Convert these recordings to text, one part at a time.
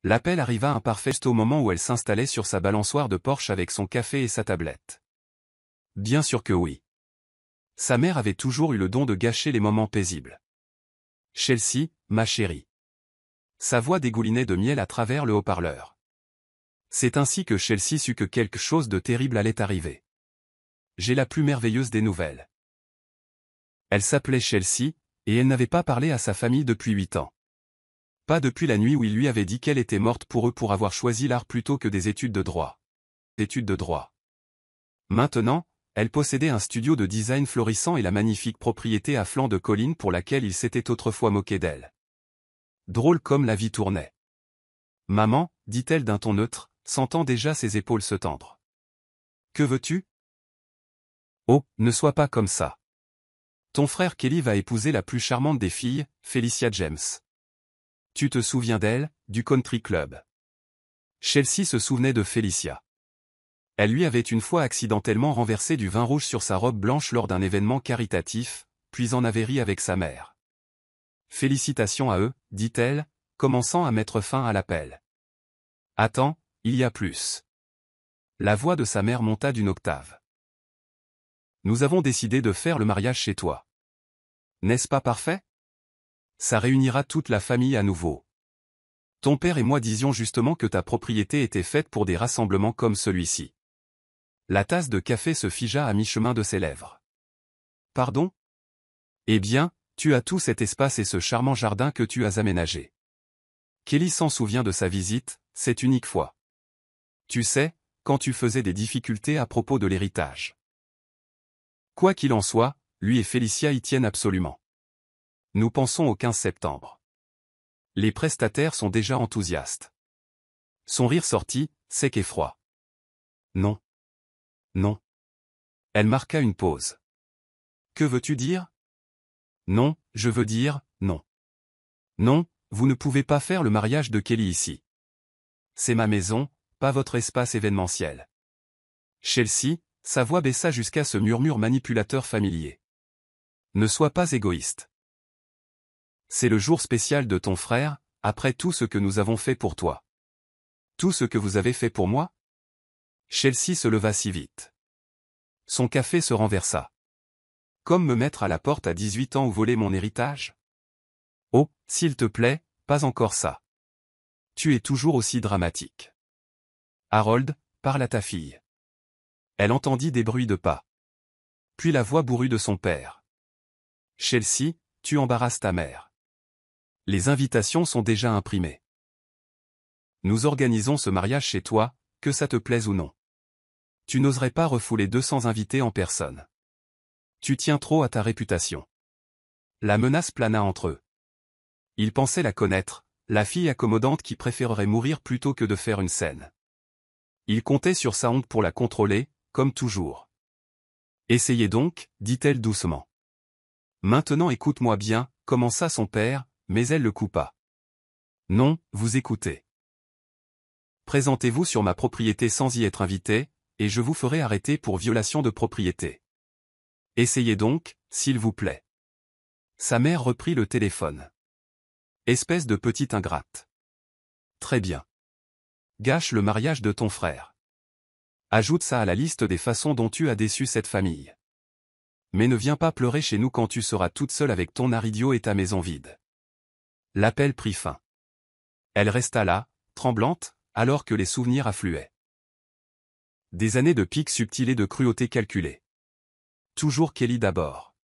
L'appel arriva imparfait juste au moment où elle s'installait sur sa balançoire de Porsche avec son café et sa tablette. Bien sûr que oui. Sa mère avait toujours eu le don de gâcher les moments paisibles. Chelsea, ma chérie. Sa voix dégoulinait de miel à travers le haut-parleur. C'est ainsi que Chelsea sut que quelque chose de terrible allait arriver. J'ai la plus merveilleuse des nouvelles. Elle s'appelait Chelsea, et elle n'avait pas parlé à sa famille depuis 8 ans. Pas depuis la nuit où il lui avait dit qu'elle était morte pour eux pour avoir choisi l'art plutôt que des études de droit. Études de droit. Maintenant, elle possédait un studio de design florissant et la magnifique propriété à flanc de colline pour laquelle il s'était autrefois moqué d'elle. Drôle comme la vie tournait. Maman, dit-elle d'un ton neutre, sentant déjà ses épaules se tendre. Que veux-tu? Oh, ne sois pas comme ça. Ton frère Kelly va épouser la plus charmante des filles, Felicia James. Tu te souviens d'elle, du country club? Chelsea se souvenait de Felicia. Elle lui avait une fois accidentellement renversé du vin rouge sur sa robe blanche lors d'un événement caritatif, puis en avait ri avec sa mère. Félicitations à eux, dit-elle, commençant à mettre fin à l'appel. Attends, il y a plus. La voix de sa mère monta d'une octave. Nous avons décidé de faire le mariage chez toi. N'est-ce pas parfait? Ça réunira toute la famille à nouveau. Ton père et moi disions justement que ta propriété était faite pour des rassemblements comme celui-ci. La tasse de café se figea à mi-chemin de ses lèvres. Pardon? Eh bien, tu as tout cet espace et ce charmant jardin que tu as aménagé. Kelly s'en souvient de sa visite, cette unique fois. Tu sais, quand tu faisais des difficultés à propos de l'héritage. Quoi qu'il en soit, lui et Felicia y tiennent absolument. Nous pensons au 15 septembre. Les prestataires sont déjà enthousiastes. Son rire sortit, sec et froid. Non. Non. Elle marqua une pause. Que veux-tu dire? Non, je veux dire, non. Non, vous ne pouvez pas faire le mariage de Kelly ici. C'est ma maison, pas votre espace événementiel. Chelsea, sa voix baissa jusqu'à ce murmure manipulateur familier. Ne sois pas égoïste. C'est le jour spécial de ton frère, après tout ce que nous avons fait pour toi. Tout ce que vous avez fait pour moi? Chelsea se leva si vite. Son café se renversa. Comme me mettre à la porte à 18 ans ou voler mon héritage? Oh, s'il te plaît, pas encore ça. Tu es toujours aussi dramatique. Harold, parle à ta fille. Elle entendit des bruits de pas. Puis la voix bourrue de son père. Chelsea, tu embarrasses ta mère. Les invitations sont déjà imprimées. Nous organisons ce mariage chez toi, que ça te plaise ou non. Tu n'oserais pas refouler 200 invités en personne. Tu tiens trop à ta réputation. La menace plana entre eux. Il pensait la connaître, la fille accommodante qui préférerait mourir plutôt que de faire une scène. Il comptait sur sa honte pour la contrôler, comme toujours. Essayez donc, dit-elle doucement. Maintenant écoute-moi bien, commença son père, mais elle le coupa. Non, vous écoutez. Présentez-vous sur ma propriété sans y être invité, et je vous ferai arrêter pour violation de propriété. Essayez donc, s'il vous plaît. Sa mère reprit le téléphone. Espèce de petite ingrate. Très bien. Gâche le mariage de ton frère. Ajoute ça à la liste des façons dont tu as déçu cette famille. Mais ne viens pas pleurer chez nous quand tu seras toute seule avec ton art idiot et ta maison vide. L'appel prit fin. Elle resta là, tremblante, alors que les souvenirs affluaient. Des années de piques subtiles et de cruauté calculée. Toujours Kelly d'abord.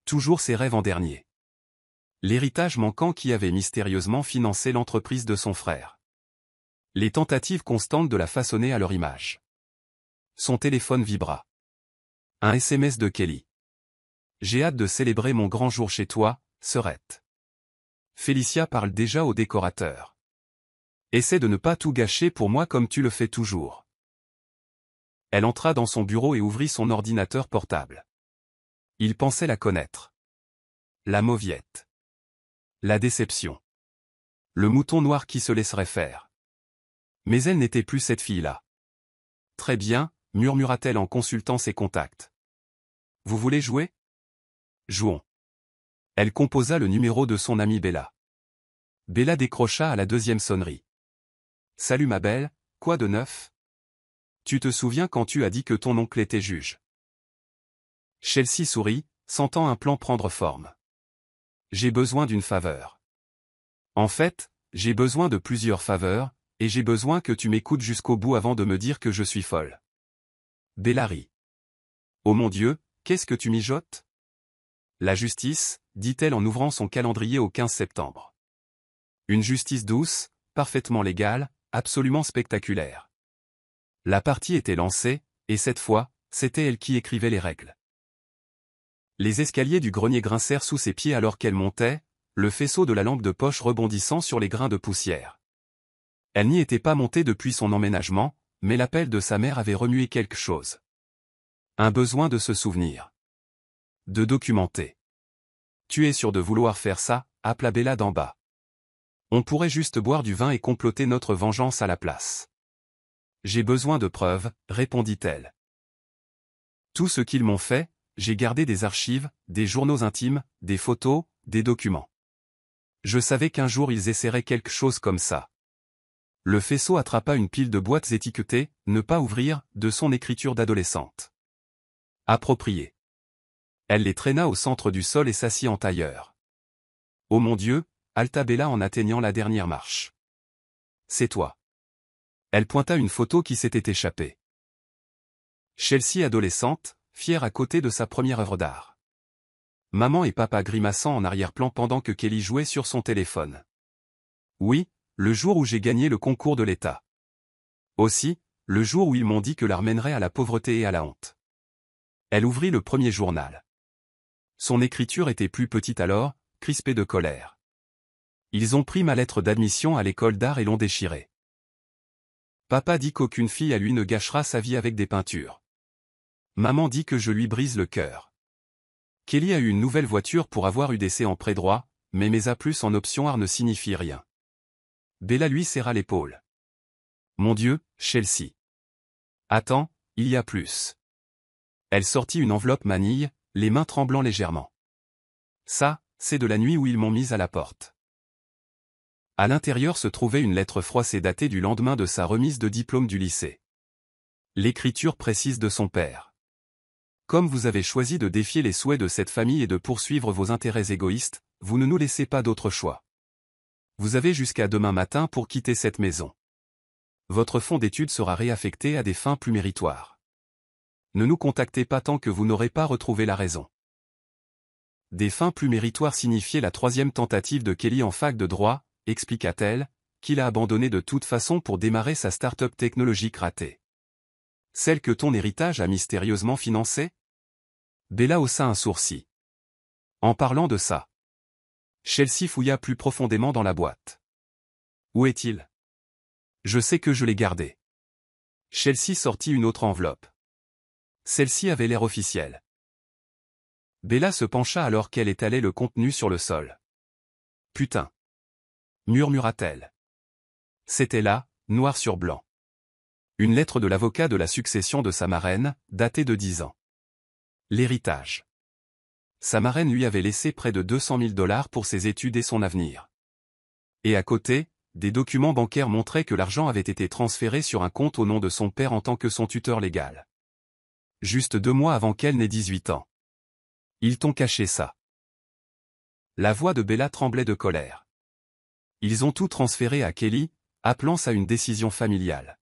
Toujours ses rêves en dernier. L'héritage manquant qui avait mystérieusement financé l'entreprise de son frère. Les tentatives constantes de la façonner à leur image. Son téléphone vibra. Un SMS de Kelly. J'ai hâte de célébrer mon grand jour chez toi, sœurette. Felicia parle déjà au décorateur. Essaie de ne pas tout gâcher pour moi comme tu le fais toujours. Elle entra dans son bureau et ouvrit son ordinateur portable. Il pensait la connaître. La mauviette. La déception. Le mouton noir qui se laisserait faire. Mais elle n'était plus cette fille-là. Très bien, murmura-t-elle en consultant ses contacts. Vous voulez jouer? Jouons. Elle composa le numéro de son amie Bella. Bella décrocha à la deuxième sonnerie. Salut ma belle, quoi de neuf? Tu te souviens quand tu as dit que ton oncle était juge? Chelsea sourit, sentant un plan prendre forme. J'ai besoin d'une faveur. En fait, j'ai besoin de plusieurs faveurs, et j'ai besoin que tu m'écoutes jusqu'au bout avant de me dire que je suis folle. Bella rit. Oh mon Dieu, qu'est-ce que tu mijotes? La justice, dit-elle en ouvrant son calendrier au 15 septembre. Une justice douce, parfaitement légale, absolument spectaculaire. La partie était lancée, et cette fois, c'était elle qui écrivait les règles. Les escaliers du grenier grincèrent sous ses pieds alors qu'elle montait, le faisceau de la lampe de poche rebondissant sur les grains de poussière. Elle n'y était pas montée depuis son emménagement, mais l'appel de sa mère avait remué quelque chose. Un besoin de se souvenir. De documenter. Tu es sûr de vouloir faire ça, appela Bella d'en bas. On pourrait juste boire du vin et comploter notre vengeance à la place. J'ai besoin de preuves, répondit-elle. Tout ce qu'ils m'ont fait, j'ai gardé des archives, des journaux intimes, des photos, des documents. Je savais qu'un jour ils essaieraient quelque chose comme ça. Le faisceau attrapa une pile de boîtes étiquetées, ne pas ouvrir, de son écriture d'adolescente. Approprié. Elle les traîna au centre du sol et s'assit en tailleur. Oh mon Dieu, halta Bella en atteignant la dernière marche. C'est toi. Elle pointa une photo qui s'était échappée. Chelsea adolescente, fière à côté de sa première œuvre d'art. Maman et papa grimaçant en arrière-plan pendant que Kelly jouait sur son téléphone. Oui, le jour où j'ai gagné le concours de l'État. Aussi, le jour où ils m'ont dit que la ramènerait à la pauvreté et à la honte. Elle ouvrit le premier journal. Son écriture était plus petite alors, crispée de colère. Ils ont pris ma lettre d'admission à l'école d'art et l'ont déchirée. Papa dit qu'aucune fille à lui ne gâchera sa vie avec des peintures. Maman dit que je lui brise le cœur. Kelly a eu une nouvelle voiture pour avoir eu des C en prêt droit, mais mes A+ en option art ne signifient rien. Bella lui serra l'épaule. Mon Dieu, Chelsea. Attends, il y a plus. Elle sortit une enveloppe manille, les mains tremblant légèrement. Ça, c'est de la nuit où ils m'ont mise à la porte. À l'intérieur se trouvait une lettre froissée datée du lendemain de sa remise de diplôme du lycée. L'écriture précise de son père. Comme vous avez choisi de défier les souhaits de cette famille et de poursuivre vos intérêts égoïstes, vous ne nous laissez pas d'autre choix. Vous avez jusqu'à demain matin pour quitter cette maison. Votre fonds d'études sera réaffecté à des fins plus méritoires. Ne nous contactez pas tant que vous n'aurez pas retrouvé la raison. Des fins plus méritoires signifiaient la troisième tentative de Kelly en fac de droit, expliqua-t-elle, qu'il a abandonné de toute façon pour démarrer sa start-up technologique ratée. Celle que ton héritage a mystérieusement financée? Bella haussa un sourcil. En parlant de ça. Chelsea fouilla plus profondément dans la boîte. Où est-il? Je sais que je l'ai gardé. Chelsea sortit une autre enveloppe. Celle-ci avait l'air officielle. Bella se pencha alors qu'elle étalait le contenu sur le sol. Putain! Murmura-t-elle. C'était là, noir sur blanc. Une lettre de l'avocat de la succession de sa marraine, datée de 10 ans. L'héritage. Sa marraine lui avait laissé près de 200 000 $ pour ses études et son avenir. Et à côté, des documents bancaires montraient que l'argent avait été transféré sur un compte au nom de son père en tant que son tuteur légal. Juste 2 mois avant qu'elle n'ait 18 ans. Ils t'ont caché ça. La voix de Bella tremblait de colère. Ils ont tout transféré à Kelly, appelant ça une décision familiale.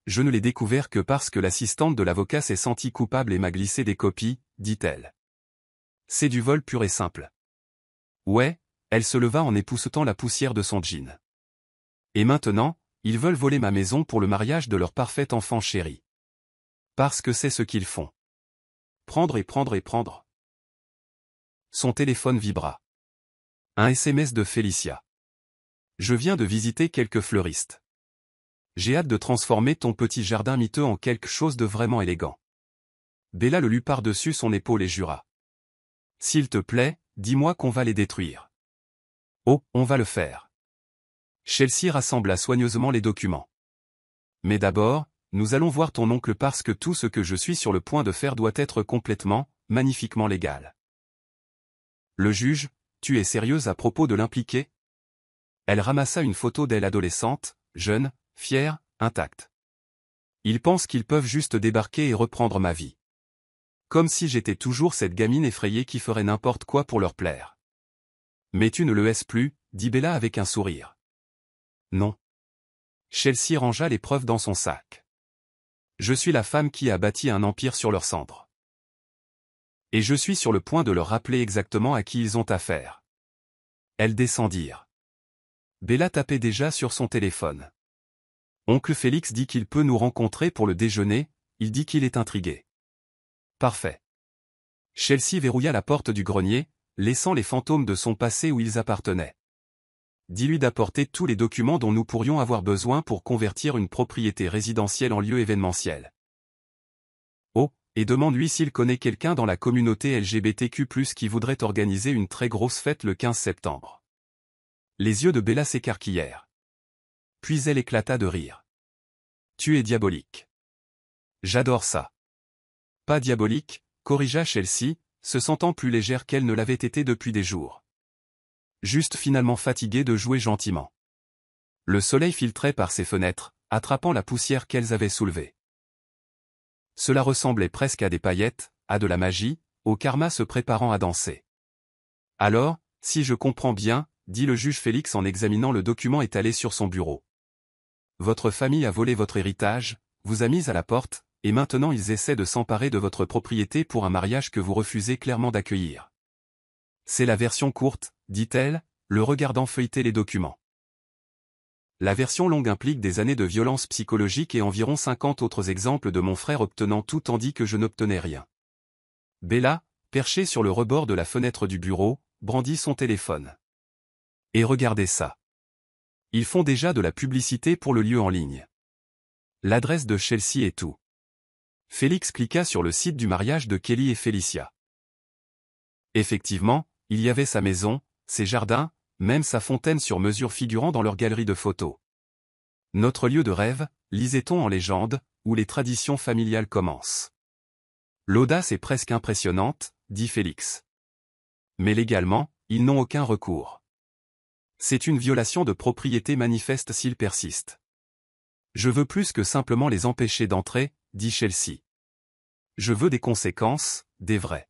Je ne l'ai découvert que parce que l'assistante de l'avocat s'est sentie coupable et m'a glissé des copies, dit-elle. C'est du vol pur et simple. Ouais, elle se leva en époussetant la poussière de son jean. Et maintenant, ils veulent voler ma maison pour le mariage de leur parfait enfant chéri. Parce que c'est ce qu'ils font. Prendre et prendre et prendre. Son téléphone vibra. Un SMS de Félicia. Je viens de visiter quelques fleuristes. J'ai hâte de transformer ton petit jardin miteux en quelque chose de vraiment élégant. Bella le lut par-dessus son épaule et jura. S'il te plaît, dis-moi qu'on va les détruire. Oh, on va le faire. Chelsea rassembla soigneusement les documents. Mais d'abord, nous allons voir ton oncle parce que tout ce que je suis sur le point de faire doit être complètement, magnifiquement légal. Le juge, tu es sérieuse à propos de l'impliquer? Elle ramassa une photo d'elle adolescente, jeune, fiers, intacts. Ils pensent qu'ils peuvent juste débarquer et reprendre ma vie. Comme si j'étais toujours cette gamine effrayée qui ferait n'importe quoi pour leur plaire. Mais tu ne le laisses plus, dit Bella avec un sourire. Non. Chelsea rangea les preuves dans son sac. Je suis la femme qui a bâti un empire sur leurs cendres. Et je suis sur le point de leur rappeler exactement à qui ils ont affaire. Elles descendirent. Bella tapait déjà sur son téléphone. Oncle Félix dit qu'il peut nous rencontrer pour le déjeuner, il dit qu'il est intrigué. Parfait. Chelsea verrouilla la porte du grenier, laissant les fantômes de son passé où ils appartenaient. Dis-lui d'apporter tous les documents dont nous pourrions avoir besoin pour convertir une propriété résidentielle en lieu événementiel. Oh, et demande-lui s'il connaît quelqu'un dans la communauté LGBTQ+, qui voudrait organiser une très grosse fête le 15 septembre. Les yeux de Bella s'écarquillèrent. Puis elle éclata de rire. Tu es diabolique. J'adore ça. Pas diabolique, corrigea Chelsea, se sentant plus légère qu'elle ne l'avait été depuis des jours. Juste finalement fatiguée de jouer gentiment. Le soleil filtrait par ses fenêtres, attrapant la poussière qu'elles avaient soulevée. Cela ressemblait presque à des paillettes, à de la magie, au karma se préparant à danser. Alors, si je comprends bien, dit le juge Félix en examinant le document étalé sur son bureau. Votre famille a volé votre héritage, vous a mis à la porte, et maintenant ils essaient de s'emparer de votre propriété pour un mariage que vous refusez clairement d'accueillir. C'est la version courte, dit-elle, le regardant feuilleter les documents. La version longue implique des années de violence psychologique et environ 50 autres exemples de mon frère obtenant tout tandis que je n'obtenais rien. Bella, perchée sur le rebord de la fenêtre du bureau, brandit son téléphone. Et regardez ça. Ils font déjà de la publicité pour le lieu en ligne. L'adresse de Chelsea et tout. Félix cliqua sur le site du mariage de Kelly et Felicia. Effectivement, il y avait sa maison, ses jardins, même sa fontaine sur mesure figurant dans leur galerie de photos. Notre lieu de rêve, lisait-on en légende, où les traditions familiales commencent. L'audace est presque impressionnante, dit Félix. Mais légalement, ils n'ont aucun recours. C'est une violation de propriété manifeste s'ils persistent. Je veux plus que simplement les empêcher d'entrer, dit Chelsea. Je veux des conséquences, des vraies.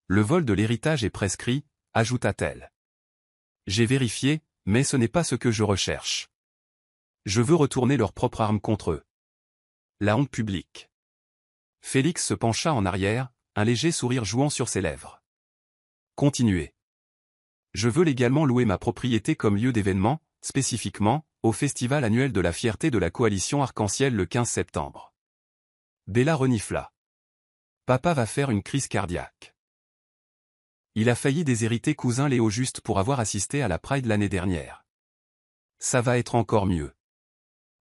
Le vol de l'héritage est prescrit, ajouta-t-elle. J'ai vérifié, mais ce n'est pas ce que je recherche. Je veux retourner leur propre arme contre eux. La honte publique. Félix se pencha en arrière, un léger sourire jouant sur ses lèvres. Continuez. Je veux légalement louer ma propriété comme lieu d'événement, spécifiquement, au festival annuel de la fierté de la coalition Arc-en-Ciel le 15 septembre. Bella renifla. Papa va faire une crise cardiaque. Il a failli déshériter cousin Léo juste pour avoir assisté à la Pride l'année dernière. Ça va être encore mieux.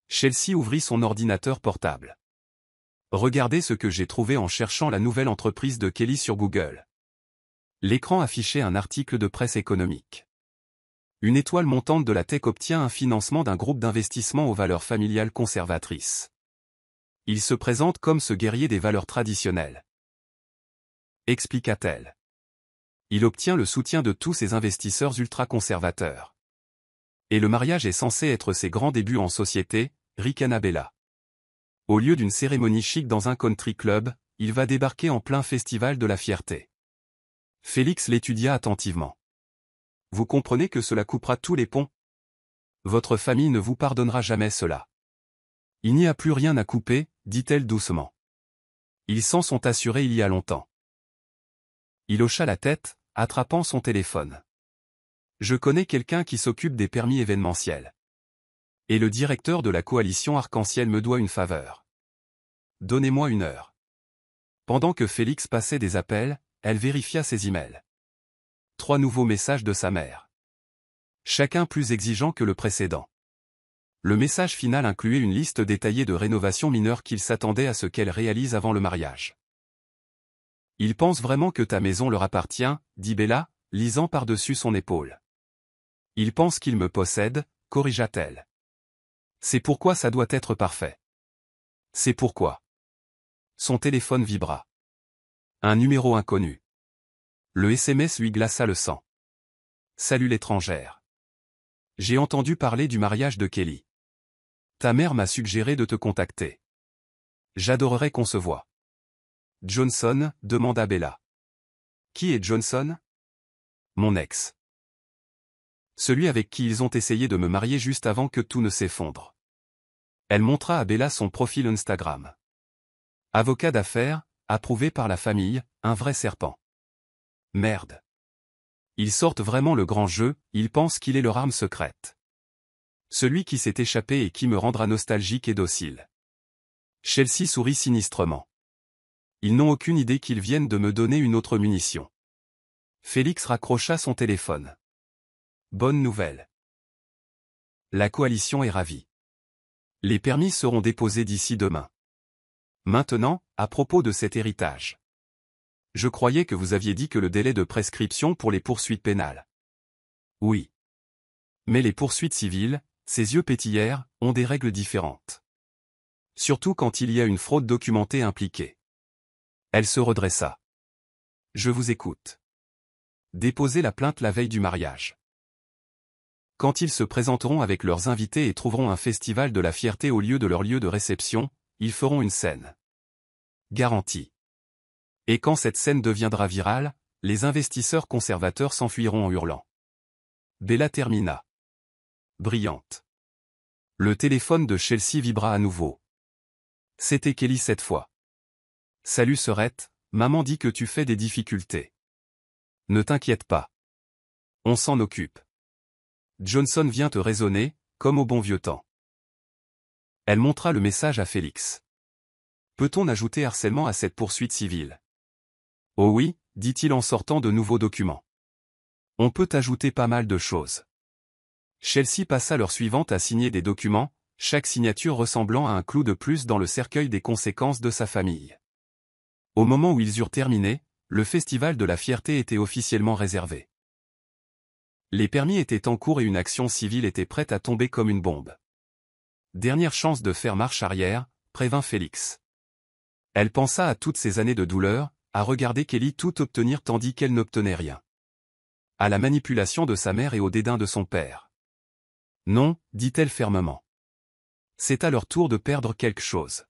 Chelsea ouvrit son ordinateur portable. Regardez ce que j'ai trouvé en cherchant la nouvelle entreprise de Kelly sur Google. L'écran affichait un article de presse économique. Une étoile montante de la tech obtient un financement d'un groupe d'investissement aux valeurs familiales conservatrices. Il se présente comme ce guerrier des valeurs traditionnelles. Expliqua-t-elle. Il obtient le soutien de tous ces investisseurs ultra-conservateurs. Et le mariage est censé être ses grands débuts en société, ricana Bella. Au lieu d'une cérémonie chic dans un country club, il va débarquer en plein festival de la fierté. Félix l'étudia attentivement. Vous comprenez que cela coupera tous les ponts? Votre famille ne vous pardonnera jamais cela. Il n'y a plus rien à couper, dit-elle doucement. Ils s'en sont assurés il y a longtemps. Il hocha la tête, attrapant son téléphone. Je connais quelqu'un qui s'occupe des permis événementiels. Et le directeur de la coalition Arc-en-Ciel me doit une faveur. Donnez-moi 1 heure. Pendant que Félix passait des appels, elle vérifia ses emails. 3 nouveaux messages de sa mère. Chacun plus exigeant que le précédent. Le message final incluait une liste détaillée de rénovations mineures qu'il s'attendait à ce qu'elle réalise avant le mariage. Ils pensent vraiment que ta maison leur appartient, dit Bella, lisant par-dessus son épaule. Ils pensent qu'ils me possèdent, corrigea-t-elle. C'est pourquoi ça doit être parfait. C'est pourquoi. Son téléphone vibra. Un numéro inconnu. Le SMS lui glaça le sang. Salut l'étrangère. J'ai entendu parler du mariage de Kelly. Ta mère m'a suggéré de te contacter. J'adorerais qu'on se voie. Johnson, demanda Bella. Qui est Johnson? Mon ex. Celui avec qui ils ont essayé de me marier juste avant que tout ne s'effondre. Elle montra à Bella son profil Instagram. Avocat d'affaires, approuvé par la famille, un vrai serpent. Merde. Ils sortent vraiment le grand jeu, ils pensent qu'il est leur arme secrète. Celui qui s'est échappé et qui me rendra nostalgique et docile. Chelsea sourit sinistrement. Ils n'ont aucune idée qu'ils viennent de me donner une autre munition. Félix raccrocha son téléphone. Bonne nouvelle. La coalition est ravie. Les permis seront déposés d'ici demain. Maintenant, à propos de cet héritage. Je croyais que vous aviez dit que le délai de prescription pour les poursuites pénales. Oui. Mais les poursuites civiles, ses yeux pétillèrent, ont des règles différentes. Surtout quand il y a une fraude documentée impliquée. Elle se redressa. Je vous écoute. Déposez la plainte la veille du mariage. Quand ils se présenteront avec leurs invités et trouveront un festival de la fierté au lieu de leur lieu de réception, ils feront une scène. Garantie. Et quand cette scène deviendra virale, les investisseurs conservateurs s'enfuiront en hurlant. Bella termina. Brillante. Le téléphone de Chelsea vibra à nouveau. C'était Kelly cette fois. Salut sœurette, maman dit que tu fais des difficultés. Ne t'inquiète pas. On s'en occupe. Johnson vient te raisonner, comme au bon vieux temps. Elle montra le message à Félix. Peut-on ajouter harcèlement à cette poursuite civile? Oh oui, dit-il en sortant de nouveaux documents. On peut ajouter pas mal de choses. Chelsea passa l'heure suivante à signer des documents, chaque signature ressemblant à un clou de plus dans le cercueil des conséquences de sa famille. Au moment où ils eurent terminé, le festival de la fierté était officiellement réservé. Les permis étaient en cours et une action civile était prête à tomber comme une bombe. Dernière chance de faire marche arrière, prévint Félix. Elle pensa à toutes ces années de douleur, à regarder Kelly tout obtenir tandis qu'elle n'obtenait rien. À la manipulation de sa mère et au dédain de son père. Non, dit-elle fermement. C'est à leur tour de perdre quelque chose.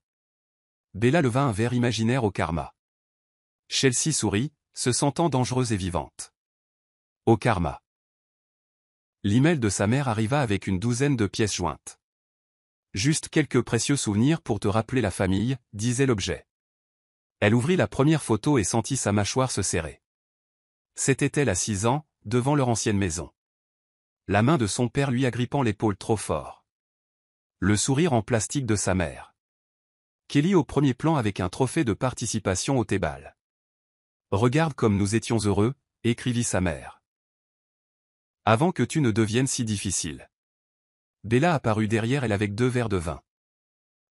Bella leva un verre imaginaire au karma. Chelsea sourit, se sentant dangereuse et vivante. Au karma. L'email de sa mère arriva avec une douzaine de pièces jointes. Juste quelques précieux souvenirs pour te rappeler la famille, disait l'objet. Elle ouvrit la première photo et sentit sa mâchoire se serrer. C'était elle à 6 ans, devant leur ancienne maison. La main de son père lui agrippant l'épaule trop fort. Le sourire en plastique de sa mère. Kelly au premier plan avec un trophée de participation au thé-ball. Regarde comme nous étions heureux, écrivit sa mère. Avant que tu ne deviennes si difficile. Bella apparut derrière elle avec 2 verres de vin.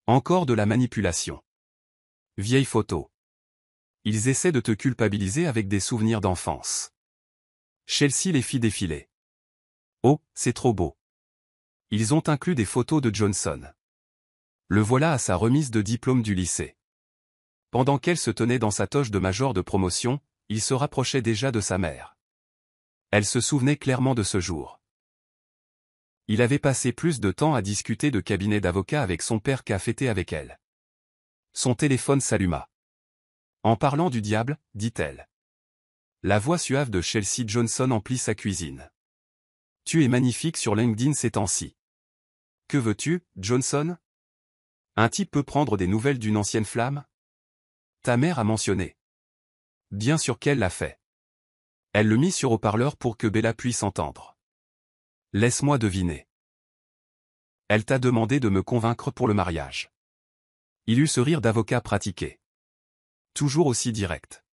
Encore de la manipulation. Vieille photo. Ils essaient de te culpabiliser avec des souvenirs d'enfance. Chelsea les fit défiler. Oh, c'est trop beau. Ils ont inclus des photos de Johnson. Le voilà à sa remise de diplôme du lycée. Pendant qu'elle se tenait dans sa toge de major de promotion, il se rapprochait déjà de sa mère. Elle se souvenait clairement de ce jour. Il avait passé plus de temps à discuter de cabinet d'avocat avec son père qu'à fêter avec elle. Son téléphone s'alluma. En parlant du diable, dit-elle. La voix suave de Chelsea Johnson emplit sa cuisine. Tu es magnifique sur LinkedIn ces temps-ci. Que veux-tu, Johnson? Un type peut prendre des nouvelles d'une ancienne flamme? Ta mère a mentionné. Bien sûr qu'elle l'a fait. Elle le mit sur haut-parleur pour que Bella puisse entendre. Laisse-moi deviner. Elle t'a demandé de me convaincre pour le mariage. Il eut ce rire d'avocat pratiqué. Toujours aussi direct.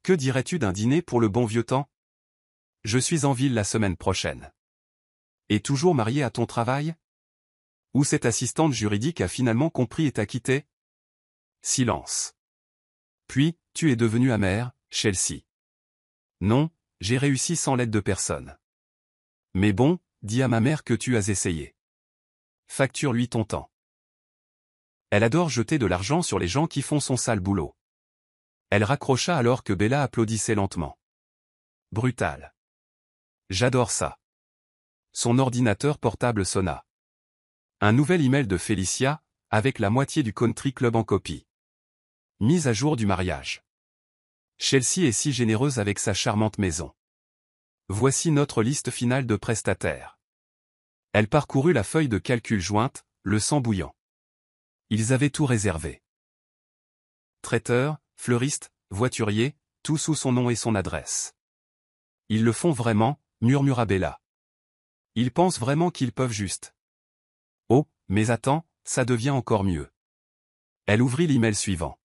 Que dirais-tu d'un dîner pour le bon vieux temps? Je suis en ville la semaine prochaine. Et toujours marié à ton travail? Ou cette assistante juridique a finalement compris et t'a quitté? Silence. Puis, tu es devenue amère, Chelsea. Non, j'ai réussi sans l'aide de personne. Mais bon, dis à ma mère que tu as essayé. Facture-lui ton temps. Elle adore jeter de l'argent sur les gens qui font son sale boulot. Elle raccrocha alors que Bella applaudissait lentement. Brutal. J'adore ça. Son ordinateur portable sonna. Un nouvel email de Felicia, avec la moitié du country club en copie. Mise à jour du mariage. Chelsea est si généreuse avec sa charmante maison. Voici notre liste finale de prestataires. Elle parcourut la feuille de calcul jointe, le sang bouillant. Ils avaient tout réservé. Traiteur, fleuriste, voiturier, tout sous son nom et son adresse. Ils le font vraiment, murmura Bella. Ils pensent vraiment qu'ils peuvent juste. Oh, mais attends, ça devient encore mieux. Elle ouvrit l'email suivant.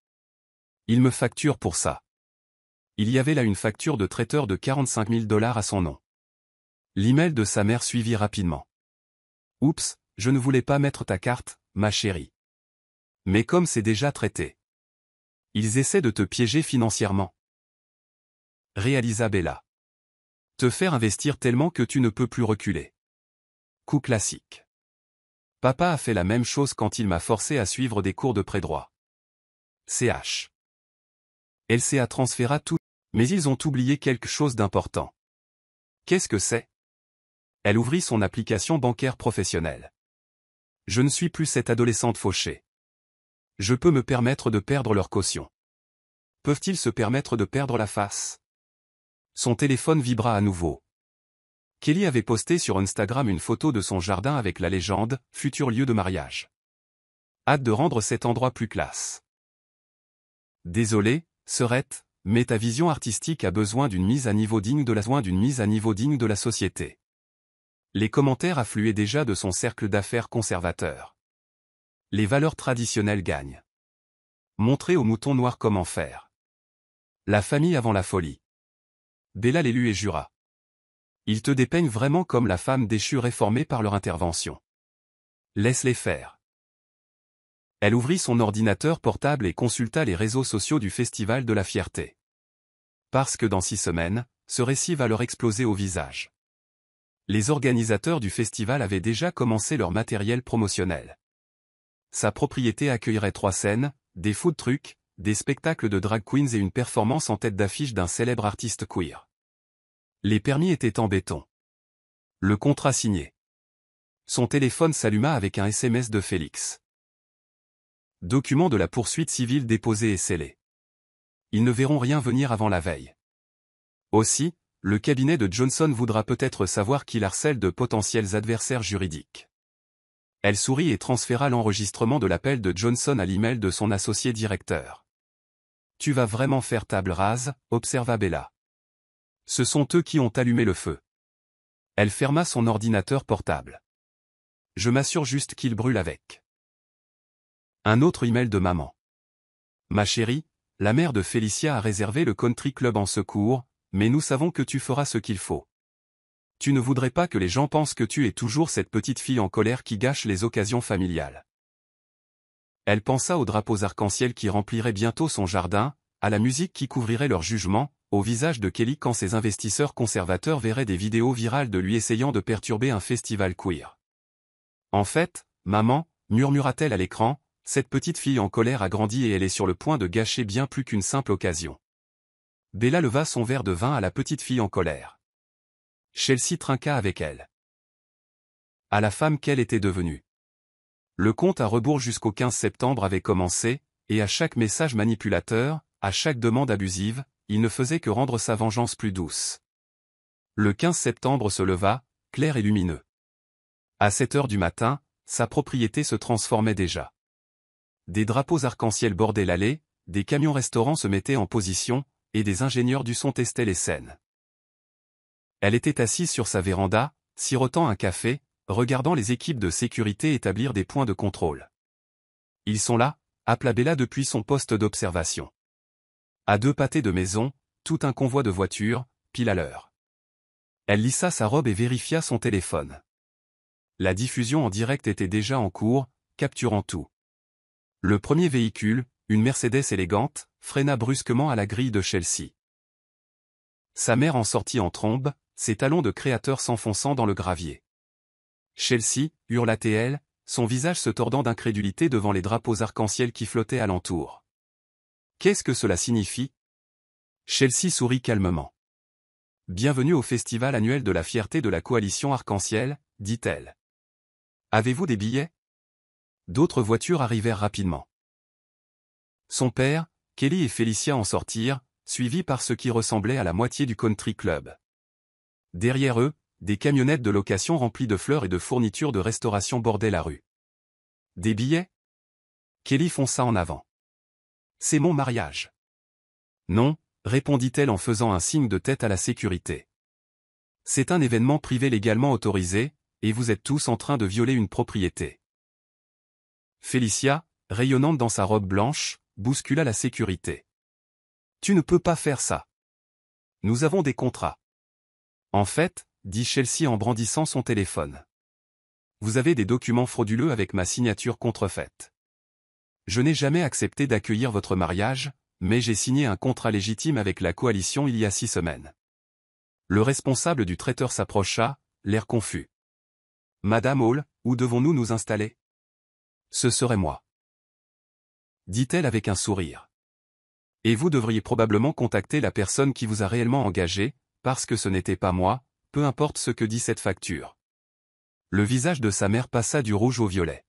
Il me facture pour ça. Il y avait là une facture de traiteur de 45 000 $ à son nom. L'email de sa mère suivit rapidement. Oups, je ne voulais pas mettre ta carte, ma chérie. Mais comme c'est déjà traité. Ils essaient de te piéger financièrement. Réalisa Bella. Te faire investir tellement que tu ne peux plus reculer. Coup classique. Papa a fait la même chose quand il m'a forcé à suivre des cours de pré-droit. CH. LCA transféra tout, mais ils ont oublié quelque chose d'important. Qu'est-ce que c'est? Elle ouvrit son application bancaire professionnelle. Je ne suis plus cette adolescente fauchée. Je peux me permettre de perdre leur caution. Peuvent-ils se permettre de perdre la face? Son téléphone vibra à nouveau. Kelly avait posté sur Instagram une photo de son jardin avec la légende « Futur lieu de mariage ». Hâte de rendre cet endroit plus classe. Désolé, Sœurette, mais ta vision artistique a besoin d'une mise à niveau digne de la société. Les commentaires affluaient déjà de son cercle d'affaires conservateur. Les valeurs traditionnelles gagnent. Montrer aux moutons noirs comment faire. La famille avant la folie. Bella l'élut et jura. Ils te dépeignent vraiment comme la femme déchue réformée par leur intervention. Laisse-les faire. Elle ouvrit son ordinateur portable et consulta les réseaux sociaux du Festival de la Fierté. Parce que dans 6 semaines, ce récit va leur exploser au visage. Les organisateurs du festival avaient déjà commencé leur matériel promotionnel. Sa propriété accueillerait 3 scènes, des food trucks, des spectacles de drag queens et une performance en tête d'affiche d'un célèbre artiste queer. Les permis étaient en béton. Le contrat signé. Son téléphone s'alluma avec un SMS de Félix. Document de la poursuite civile déposé et scellé. Ils ne verront rien venir avant la veille. Aussi, le cabinet de Johnson voudra peut-être savoir qu'il harcèle de potentiels adversaires juridiques. Elle sourit et transféra l'enregistrement de l'appel de Johnson à l'email de son associé directeur. Tu vas vraiment faire table rase, observa Bella. Ce sont eux qui ont allumé le feu. Elle ferma son ordinateur portable. Je m'assure juste qu'il brûle avec. Un autre email de maman. Ma chérie, la mère de Felicia a réservé le country club en secours, mais nous savons que tu feras ce qu'il faut. Tu ne voudrais pas que les gens pensent que tu es toujours cette petite fille en colère qui gâche les occasions familiales. Elle pensa aux drapeaux arc-en-ciel qui rempliraient bientôt son jardin, à la musique qui couvrirait leur jugement, au visage de Kelly quand ses investisseurs conservateurs verraient des vidéos virales de lui essayant de perturber un festival queer. En fait, maman, murmura-t-elle à l'écran, cette petite fille en colère a grandi et elle est sur le point de gâcher bien plus qu'une simple occasion. Bella leva son verre de vin à la petite fille en colère. Chelsea trinqua avec elle. À la femme qu'elle était devenue. Le compte à rebours jusqu'au 15 septembre avait commencé, et à chaque message manipulateur, à chaque demande abusive, il ne faisait que rendre sa vengeance plus douce. Le 15 septembre se leva, clair et lumineux. À 7 heures du matin, sa propriété se transformait déjà. Des drapeaux arc-en-ciel bordaient l'allée, des camions-restaurants se mettaient en position, et des ingénieurs du son testaient les scènes. Elle était assise sur sa véranda, sirotant un café, regardant les équipes de sécurité établir des points de contrôle. Ils sont là, appela Bella depuis son poste d'observation. À 2 pâtés de maison, tout un convoi de voitures, pile à l'heure. Elle lissa sa robe et vérifia son téléphone. La diffusion en direct était déjà en cours, capturant tout. Le premier véhicule, une Mercedes élégante, freina brusquement à la grille de Chelsea. Sa mère en sortit en trombe, ses talons de créateur s'enfonçant dans le gravier. Chelsea, hurla-t-elle, son visage se tordant d'incrédulité devant les drapeaux arc-en-ciel qui flottaient alentour. Qu'est-ce que cela signifie? Chelsea sourit calmement. Bienvenue au festival annuel de la fierté de la coalition arc-en-ciel, dit-elle. Avez-vous des billets? D'autres voitures arrivèrent rapidement. Son père, Kelly et Felicia en sortirent, suivis par ce qui ressemblait à la moitié du country club. Derrière eux, des camionnettes de location remplies de fleurs et de fournitures de restauration bordaient la rue. Des billets? Kelly fonça en avant. C'est mon mariage. Non, répondit-elle en faisant un signe de tête à la sécurité. C'est un événement privé légalement autorisé, et vous êtes tous en train de violer une propriété. Felicia, rayonnante dans sa robe blanche, bouscula la sécurité. Tu ne peux pas faire ça. Nous avons des contrats. En fait, dit Chelsea en brandissant son téléphone. Vous avez des documents frauduleux avec ma signature contrefaite. Je n'ai jamais accepté d'accueillir votre mariage, mais j'ai signé un contrat légitime avec la coalition il y a 6 semaines. Le responsable du traiteur s'approcha, l'air confus. Madame Hall, où devons-nous nous installer? Ce serait moi. Dit-elle avec un sourire. Et vous devriez probablement contacter la personne qui vous a réellement engagé, parce que ce n'était pas moi, peu importe ce que dit cette facture. Le visage de sa mère passa du rouge au violet.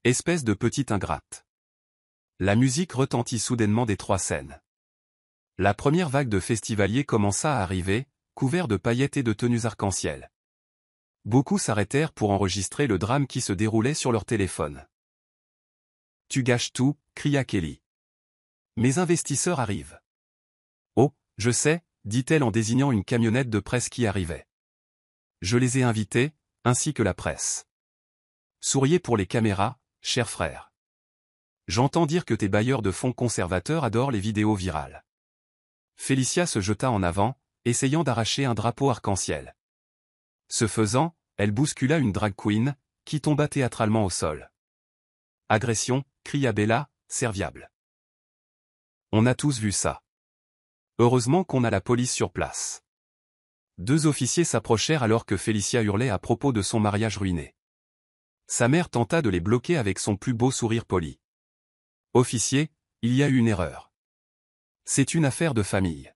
Espèce de petite ingrate. La musique retentit soudainement des 3 scènes. La première vague de festivaliers commença à arriver, couverts de paillettes et de tenues arc-en-ciel. Beaucoup s'arrêtèrent pour enregistrer le drame qui se déroulait sur leur téléphone. Tu gâches tout, cria Kelly. Mes investisseurs arrivent. Oh, je sais, dit-elle en désignant une camionnette de presse qui arrivait. Je les ai invités, ainsi que la presse. Souriez pour les caméras, cher frère. J'entends dire que tes bailleurs de fonds conservateurs adorent les vidéos virales. Felicia se jeta en avant, essayant d'arracher un drapeau arc-en-ciel. Ce faisant, elle bouscula une drag queen, qui tomba théâtralement au sol. Agression, cria Bella, serviable. On a tous vu ça. Heureusement qu'on a la police sur place. 2 officiers s'approchèrent alors que Felicia hurlait à propos de son mariage ruiné. Sa mère tenta de les bloquer avec son plus beau sourire poli. Officier, il y a eu une erreur. C'est une affaire de famille.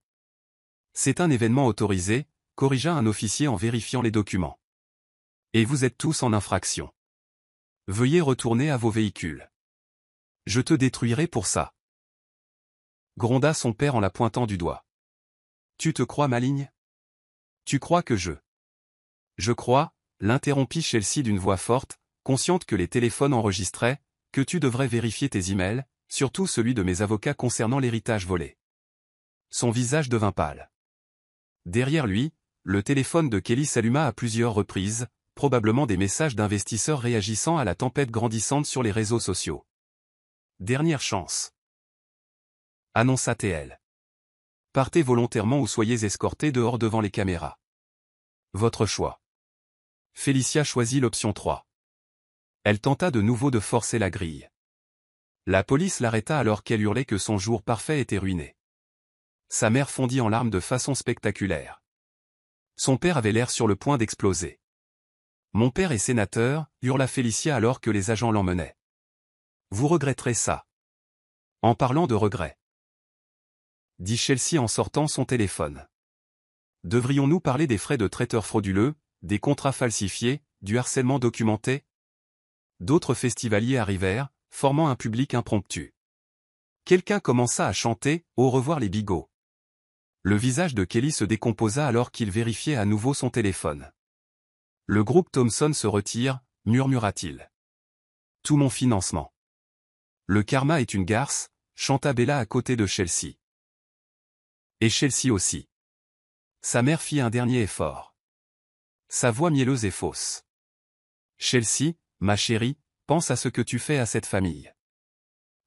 C'est un événement autorisé, corrigea un officier en vérifiant les documents. Et vous êtes tous en infraction. Veuillez retourner à vos véhicules. Je te détruirai pour ça. Gronda son père en la pointant du doigt. Tu te crois maligne? Tu crois que Je crois, l'interrompit Chelsea d'une voix forte, consciente que les téléphones enregistraient, que tu devrais vérifier tes emails, surtout celui de mes avocats concernant l'héritage volé. Son visage devint pâle. Derrière lui, le téléphone de Kelly s'alluma à plusieurs reprises, probablement des messages d'investisseurs réagissant à la tempête grandissante sur les réseaux sociaux. Dernière chance. Annonça-t-elle. Partez volontairement ou soyez escortés dehors devant les caméras. Votre choix. Felicia choisit l'option 3. Elle tenta de nouveau de forcer la grille. La police l'arrêta alors qu'elle hurlait que son jour parfait était ruiné. Sa mère fondit en larmes de façon spectaculaire. Son père avait l'air sur le point d'exploser. Mon père est sénateur, hurla Felicia alors que les agents l'emmenaient. Vous regretterez ça. En parlant de regrets. Dit Chelsea en sortant son téléphone. Devrions-nous parler des frais de traiteur frauduleux, des contrats falsifiés, du harcèlement documenté? D'autres festivaliers arrivèrent, formant un public impromptu. Quelqu'un commença à chanter « Au revoir les bigots ». Le visage de Kelly se décomposa alors qu'il vérifiait à nouveau son téléphone. Le groupe Thomson se retire, murmura-t-il. Tout mon financement. Le karma est une garce, chanta Bella à côté de Chelsea. Et Chelsea aussi. Sa mère fit un dernier effort. Sa voix mielleuse et fausse. Chelsea, ma chérie, pense à ce que tu fais à cette famille.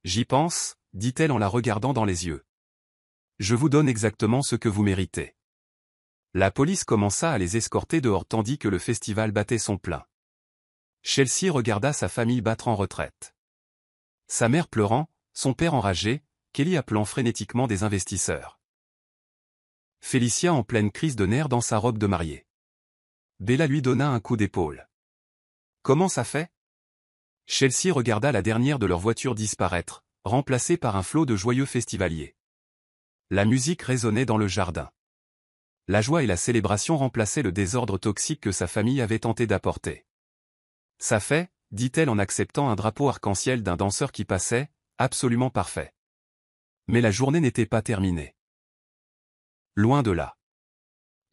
J'y pense, dit-elle en la regardant dans les yeux. Je vous donne exactement ce que vous méritez. La police commença à les escorter dehors tandis que le festival battait son plein. Chelsea regarda sa famille battre en retraite. Sa mère pleurant, son père enragé, Kelly appelant frénétiquement des investisseurs. Felicia en pleine crise de nerfs dans sa robe de mariée. Bella lui donna un coup d'épaule. Comment ça fait? Chelsea regarda la dernière de leurs voitures disparaître, remplacée par un flot de joyeux festivaliers. La musique résonnait dans le jardin. La joie et la célébration remplaçaient le désordre toxique que sa famille avait tenté d'apporter. Ça fait, dit-elle en acceptant un drapeau arc-en-ciel d'un danseur qui passait, absolument parfait. Mais la journée n'était pas terminée. Loin de là.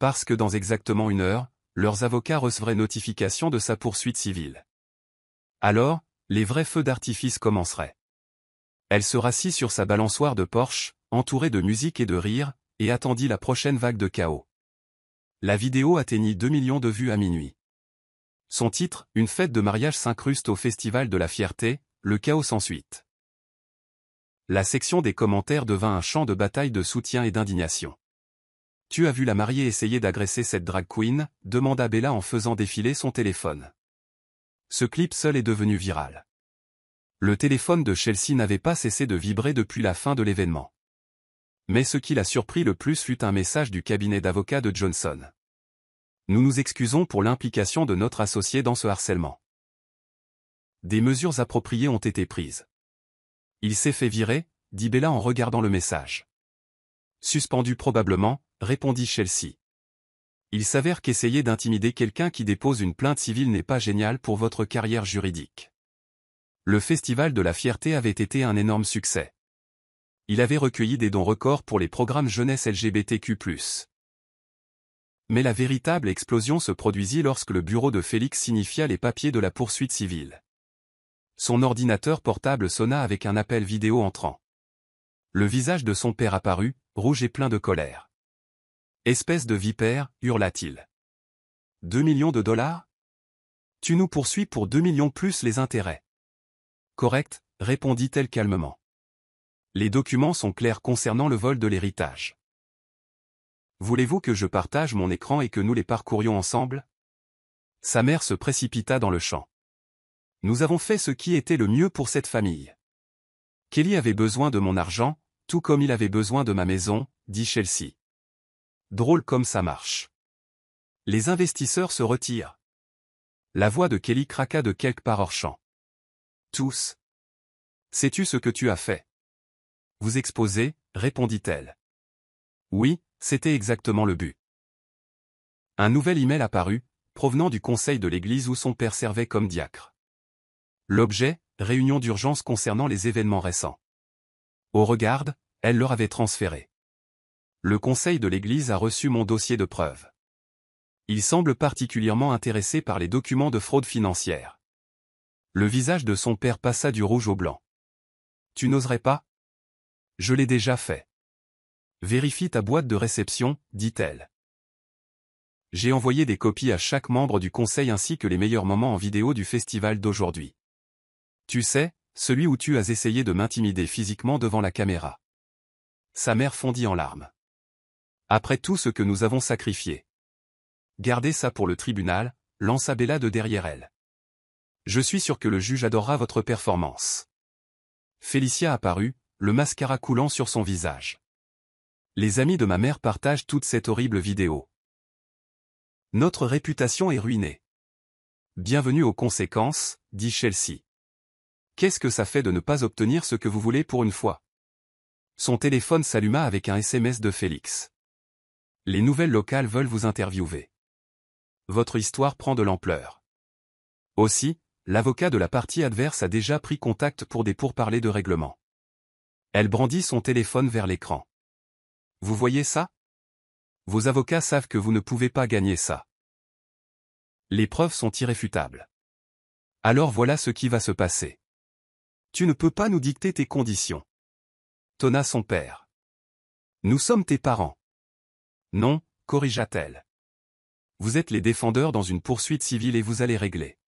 Parce que dans exactement 1 heure, leurs avocats recevraient notification de sa poursuite civile. Alors, les vrais feux d'artifice commenceraient. Elle se rassit sur sa balançoire de Porsche, entourée de musique et de rires, et attendit la prochaine vague de chaos. La vidéo atteignit 2 millions de vues à minuit. Son titre, une fête de mariage s'incruste au Festival de la Fierté, le chaos sans suite. La section des commentaires devint un champ de bataille de soutien et d'indignation. « Tu as vu la mariée essayer d'agresser cette drag queen ?» demanda Bella en faisant défiler son téléphone. Ce clip seul est devenu viral. Le téléphone de Chelsea n'avait pas cessé de vibrer depuis la fin de l'événement. Mais ce qui l'a surpris le plus fut un message du cabinet d'avocats de Johnson. « Nous nous excusons pour l'implication de notre associé dans ce harcèlement. Des mesures appropriées ont été prises. Il s'est fait virer, dit Bella en regardant le message. Suspendu probablement, répondit Chelsea. Il s'avère qu'essayer d'intimider quelqu'un qui dépose une plainte civile n'est pas génial pour votre carrière juridique. Le Festival de la Fierté avait été un énorme succès. Il avait recueilli des dons records pour les programmes jeunesse LGBTQ+. Mais la véritable explosion se produisit lorsque le bureau de Félix signifia les papiers de la poursuite civile. Son ordinateur portable sonna avec un appel vidéo entrant. Le visage de son père apparut, rouge et plein de colère. « Espèce de vipère » hurla-t-il. 2 millions de dollars ? Tu nous poursuis pour 2 millions plus les intérêts. Correct, répondit-elle calmement. Les documents sont clairs concernant le vol de l'héritage. Voulez-vous que je partage mon écran et que nous les parcourions ensemble ? Sa mère se précipita dans le champ. Nous avons fait ce qui était le mieux pour cette famille. Kelly avait besoin de mon argent, tout comme il avait besoin de ma maison, dit Chelsea. Drôle comme ça marche. Les investisseurs se retirent. La voix de Kelly craqua de quelque part hors champ. Tous. Sais-tu ce que tu as fait ? Vous exposer, répondit-elle. Oui, c'était exactement le but. Un nouvel email apparut, provenant du conseil de l'église où son père servait comme diacre. L'objet, réunion d'urgence concernant les événements récents. Au regard, elle leur avait transféré. Le conseil de l'église a reçu mon dossier de preuve. Il semble particulièrement intéressé par les documents de fraude financière. Le visage de son père passa du rouge au blanc. Tu n'oserais pas ? Je l'ai déjà fait. Vérifie ta boîte de réception, dit-elle. J'ai envoyé des copies à chaque membre du conseil ainsi que les meilleurs moments en vidéo du festival d'aujourd'hui. Tu sais, celui où tu as essayé de m'intimider physiquement devant la caméra. Sa mère fondit en larmes. Après tout ce que nous avons sacrifié. Gardez ça pour le tribunal, lança Bella de derrière elle. Je suis sûr que le juge adorera votre performance. Félicia apparut, le mascara coulant sur son visage. Les amis de ma mère partagent toute cette horrible vidéo. Notre réputation est ruinée. Bienvenue aux conséquences, dit Chelsea. Qu'est-ce que ça fait de ne pas obtenir ce que vous voulez pour une fois ? Son téléphone s'alluma avec un SMS de Félix. Les nouvelles locales veulent vous interviewer. Votre histoire prend de l'ampleur. Aussi, l'avocat de la partie adverse a déjà pris contact pour des pourparlers de règlement. Elle brandit son téléphone vers l'écran. Vous voyez ça ? Vos avocats savent que vous ne pouvez pas gagner ça. Les preuves sont irréfutables. Alors voilà ce qui va se passer. Tu ne peux pas nous dicter tes conditions. Tonna son père. Nous sommes tes parents. Non, corrigea-t-elle. Vous êtes les défendeurs dans une poursuite civile et vous allez régler.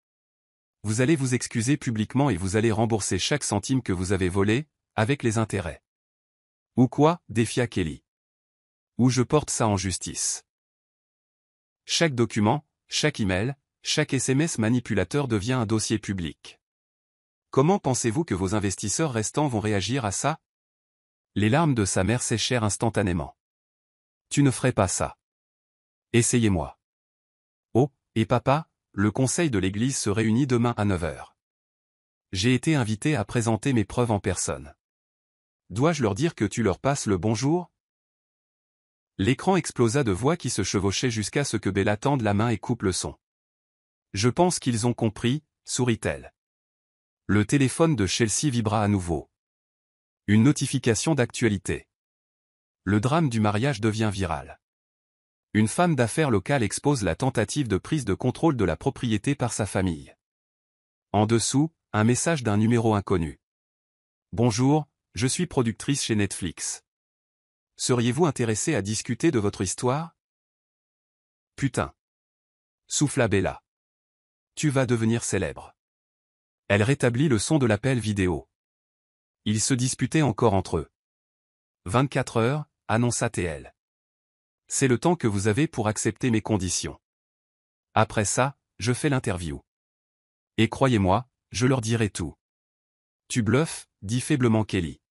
Vous allez vous excuser publiquement et vous allez rembourser chaque centime que vous avez volé, avec les intérêts. Ou quoi, défia Kelly. Ou je porte ça en justice. Chaque document, chaque email, chaque SMS manipulateur devient un dossier public. Comment pensez-vous que vos investisseurs restants vont réagir à ça ? Les larmes de sa mère séchèrent instantanément. Tu ne ferais pas ça. Essayez-moi. Oh, et papa, le conseil de l'église se réunit demain à 9h. J'ai été invité à présenter mes preuves en personne. Dois-je leur dire que tu leur passes le bonjour ? L'écran explosa de voix qui se chevauchaient jusqu'à ce que Bella tende la main et coupe le son. Je pense qu'ils ont compris, sourit-elle. Le téléphone de Chelsea vibra à nouveau. Une notification d'actualité. Le drame du mariage devient viral. Une femme d'affaires locale expose la tentative de prise de contrôle de la propriété par sa famille. En dessous, un message d'un numéro inconnu. Bonjour, je suis productrice chez Netflix. Seriez-vous intéressé à discuter de votre histoire? Putain. Souffla Bella. Tu vas devenir célèbre. Elle rétablit le son de l'appel vidéo. Ils se disputaient encore entre eux. 24 heures, annonça TL. C'est le temps que vous avez pour accepter mes conditions. Après ça, je fais l'interview. Et croyez-moi, je leur dirai tout. Tu bluffes, dit faiblement Kelly.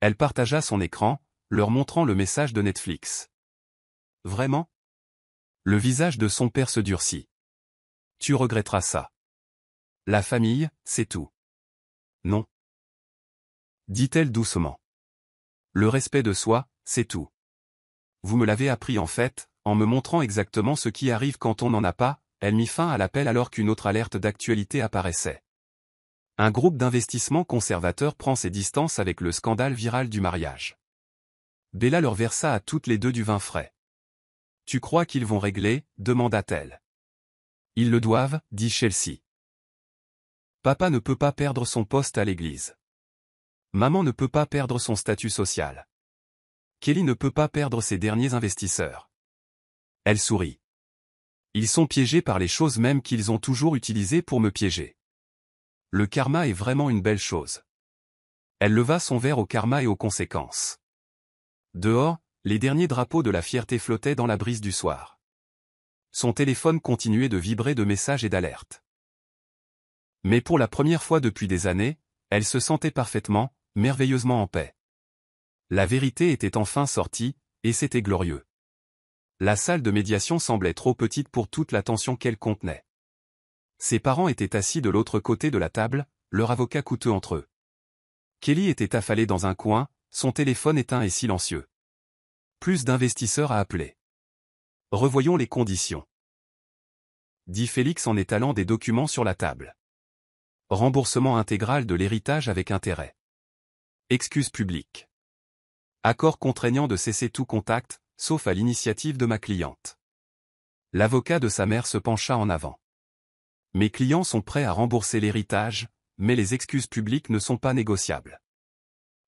Elle partagea son écran, leur montrant le message de Netflix. Vraiment? Le visage de son père se durcit. Tu regretteras ça. La famille, c'est tout. Non. Dit-elle doucement. Le respect de soi, c'est tout. Vous me l'avez appris en fait, en me montrant exactement ce qui arrive quand on n'en a pas. Elle mit fin à l'appel alors qu'une autre alerte d'actualité apparaissait. Un groupe d'investissement conservateur prend ses distances avec le scandale viral du mariage. Bella leur versa à toutes les deux du vin frais. Tu crois qu'ils vont régler? Demanda-t-elle. Ils le doivent, dit Chelsea. Papa ne peut pas perdre son poste à l'église. Maman ne peut pas perdre son statut social. Kelly ne peut pas perdre ses derniers investisseurs. Elle sourit. Ils sont piégés par les choses mêmes qu'ils ont toujours utilisées pour me piéger. Le karma est vraiment une belle chose. Elle leva son verre au karma et aux conséquences. Dehors, les derniers drapeaux de la fierté flottaient dans la brise du soir. Son téléphone continuait de vibrer de messages et d'alertes. Mais pour la première fois depuis des années, elle se sentait parfaitement, merveilleusement en paix. La vérité était enfin sortie, et c'était glorieux. La salle de médiation semblait trop petite pour toute l'attention qu'elle contenait. Ses parents étaient assis de l'autre côté de la table, leur avocat coûteux entre eux. Kelly était affalée dans un coin, son téléphone éteint et silencieux. Plus d'investisseurs à appeler. Revoyons les conditions. Dit Félix en étalant des documents sur la table. Remboursement intégral de l'héritage avec intérêt. Excuse publique. Accord contraignant de cesser tout contact, sauf à l'initiative de ma cliente. L'avocat de sa mère se pencha en avant. Mes clients sont prêts à rembourser l'héritage, mais les excuses publiques ne sont pas négociables.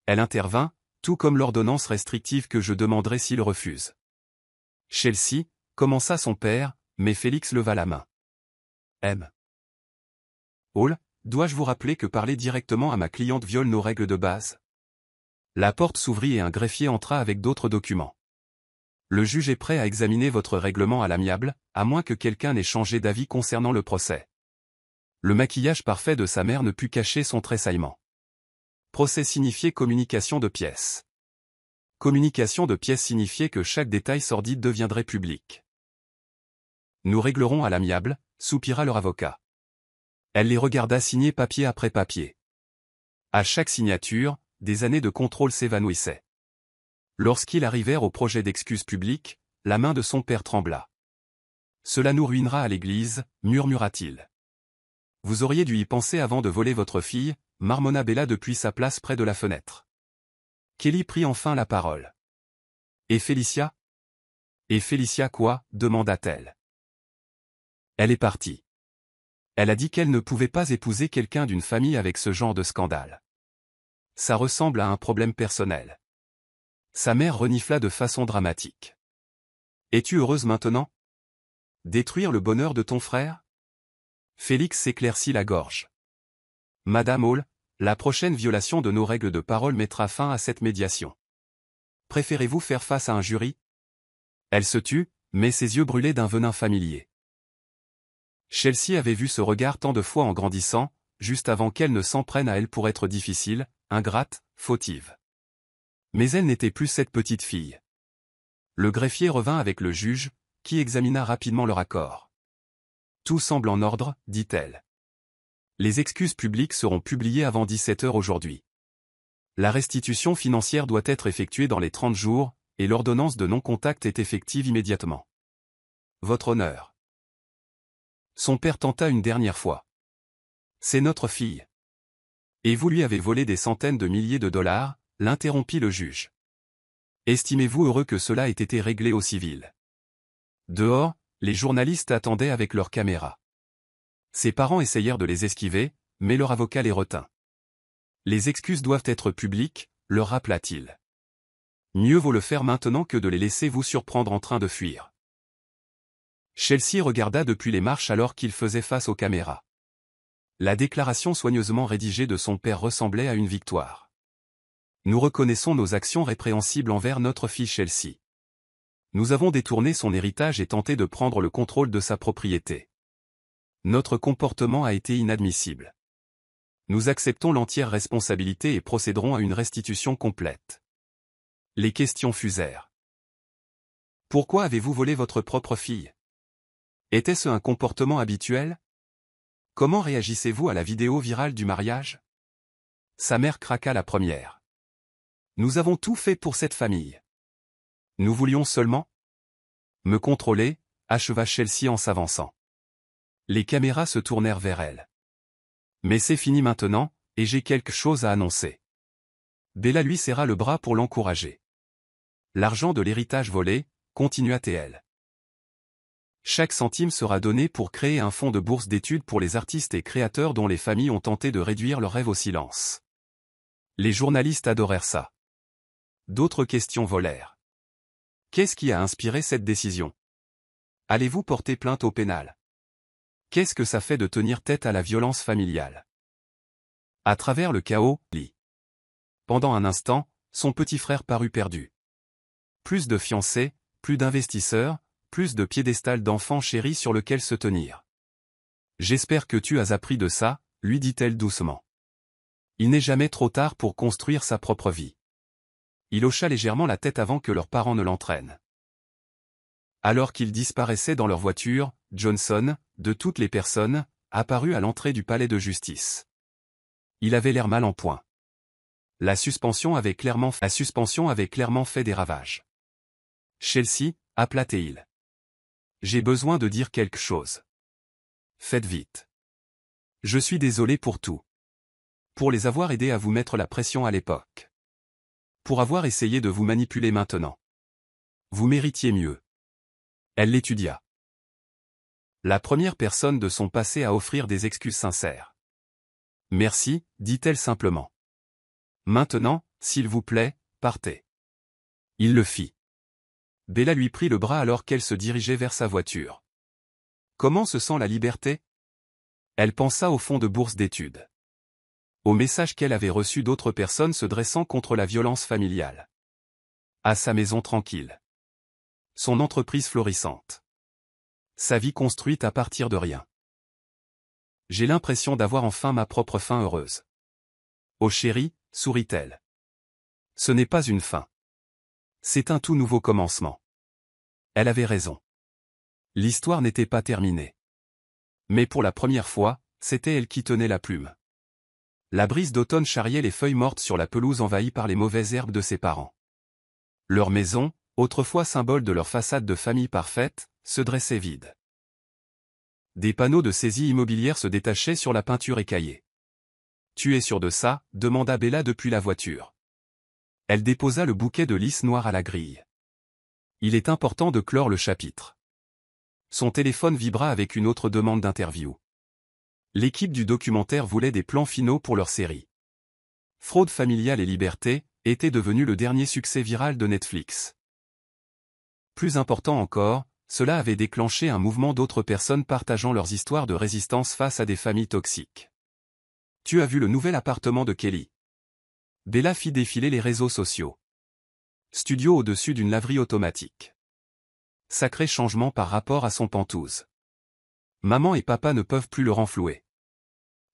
Elle intervint, tout comme l'ordonnance restrictive que je demanderai s'il refuse. Chelsea, commença son père, mais Félix leva la main. M. Hall, dois-je vous rappeler que parler directement à ma cliente viole nos règles de base? La porte s'ouvrit et un greffier entra avec d'autres documents. Le juge est prêt à examiner votre règlement à l'amiable, à moins que quelqu'un n'ait changé d'avis concernant le procès. Le maquillage parfait de sa mère ne put cacher son tressaillement. Procès signifiait communication de pièces. Communication de pièces signifiait que chaque détail sordide deviendrait public. Nous réglerons à l'amiable, soupira leur avocat. Elle les regarda signer papier après papier. À chaque signature, des années de contrôle s'évanouissaient. Lorsqu'ils arrivèrent au projet d'excuse publique, la main de son père trembla. Cela nous ruinera à l'église, murmura-t-il. Vous auriez dû y penser avant de voler votre fille, marmonna Bella depuis sa place près de la fenêtre. Kelly prit enfin la parole. Et Félicia? Et Félicia quoi? Demanda-t-elle. Elle est partie. Elle a dit qu'elle ne pouvait pas épouser quelqu'un d'une famille avec ce genre de scandale. Ça ressemble à un problème personnel. Sa mère renifla de façon dramatique. Es-tu heureuse maintenant? Détruire le bonheur de ton frère? Félix s'éclaircit la gorge. Madame Hall, la prochaine violation de nos règles de parole mettra fin à cette médiation. Préférez-vous faire face à un jury? Elle se tut, mais ses yeux brûlaient d'un venin familier. Chelsea avait vu ce regard tant de fois en grandissant, juste avant qu'elle ne s'en prenne à elle pour être difficile, ingrate, fautive. Mais elle n'était plus cette petite fille. Le greffier revint avec le juge, qui examina rapidement leur accord. Tout semble en ordre, dit-elle. Les excuses publiques seront publiées avant 17 heures aujourd'hui. La restitution financière doit être effectuée dans les 30 jours, et l'ordonnance de non-contact est effective immédiatement. Votre honneur. Son père tenta une dernière fois. C'est notre fille. Et vous lui avez volé des centaines de milliers de dollars, l'interrompit le juge. Estimez-vous heureux que cela ait été réglé au civil? Dehors, les journalistes attendaient avec leurs caméras. Ses parents essayèrent de les esquiver, mais leur avocat les retint. Les excuses doivent être publiques, leur rappela-t-il. Mieux vaut le faire maintenant que de les laisser vous surprendre en train de fuir. Chelsea regarda depuis les marches alors qu'il faisait face aux caméras. La déclaration soigneusement rédigée de son père ressemblait à une victoire. Nous reconnaissons nos actions répréhensibles envers notre fille Chelsea. Nous avons détourné son héritage et tenté de prendre le contrôle de sa propriété. Notre comportement a été inadmissible. Nous acceptons l'entière responsabilité et procéderons à une restitution complète. Les questions fusèrent. Pourquoi avez-vous volé votre propre fille? Était-ce un comportement habituel? Comment réagissez-vous à la vidéo virale du mariage? Sa mère craqua la première. Nous avons tout fait pour cette famille. Nous voulions seulement me contrôler, acheva Chelsea en s'avançant. Les caméras se tournèrent vers elle. Mais c'est fini maintenant, et j'ai quelque chose à annoncer. Bella lui serra le bras pour l'encourager. L'argent de l'héritage volé, continua-t-elle. Chaque centime sera donné pour créer un fonds de bourse d'études pour les artistes et créateurs dont les familles ont tenté de réduire leurs rêves au silence. Les journalistes adorèrent ça. D'autres questions volèrent. Qu'est-ce qui a inspiré cette décision? Allez-vous porter plainte au pénal? Qu'est-ce que ça fait de tenir tête à la violence familiale? À travers le chaos, Lee. Pendant un instant, son petit frère parut perdu. Plus de fiancés, plus d'investisseurs, plus de piédestal d'enfants chéris sur lequel se tenir. J'espère que tu as appris de ça, lui dit-elle doucement. Il n'est jamais trop tard pour construire sa propre vie. Il hocha légèrement la tête avant que leurs parents ne l'entraînent. Alors qu'ils disparaissaient dans leur voiture, Johnson, de toutes les personnes, apparut à l'entrée du palais de justice. Il avait l'air mal en point. La suspension avait clairement fait des ravages. Chelsea, appela-t-il. J'ai besoin de dire quelque chose. Faites vite. Je suis désolé pour tout. Pour les avoir aidés à vous mettre la pression à l'époque. Pour avoir essayé de vous manipuler maintenant. Vous méritiez mieux. Elle l'étudia. La première personne de son passé à offrir des excuses sincères. Merci, dit-elle simplement. Maintenant, s'il vous plaît, partez. Il le fit. Bella lui prit le bras alors qu'elle se dirigeait vers sa voiture. Comment se sent la liberté? Elle pensa au fonds de bourse d'études. Au message qu'elle avait reçu d'autres personnes se dressant contre la violence familiale. À sa maison tranquille. Son entreprise florissante. Sa vie construite à partir de rien. J'ai l'impression d'avoir enfin ma propre fin heureuse. Oh chérie, sourit-elle. Ce n'est pas une fin. C'est un tout nouveau commencement. Elle avait raison. L'histoire n'était pas terminée. Mais pour la première fois, c'était elle qui tenait la plume. La brise d'automne charriait les feuilles mortes sur la pelouse envahie par les mauvaises herbes de ses parents. Leur maison, autrefois symbole de leur façade de famille parfaite, se dressait vide. Des panneaux de saisie immobilière se détachaient sur la peinture écaillée. « Tu es sûr de ça ?» demanda Bella depuis la voiture. Elle déposa le bouquet de lys noir à la grille. Il est important de clore le chapitre. Son téléphone vibra avec une autre demande d'interview. L'équipe du documentaire voulait des plans finaux pour leur série. Fraude familiale et liberté était devenu le dernier succès viral de Netflix. Plus important encore, cela avait déclenché un mouvement d'autres personnes partageant leurs histoires de résistance face à des familles toxiques. Tu as vu le nouvel appartement de Kelly? Bella fit défiler les réseaux sociaux. Studio au-dessus d'une laverie automatique. Sacré changement par rapport à son pantouse. Maman et papa ne peuvent plus le renflouer.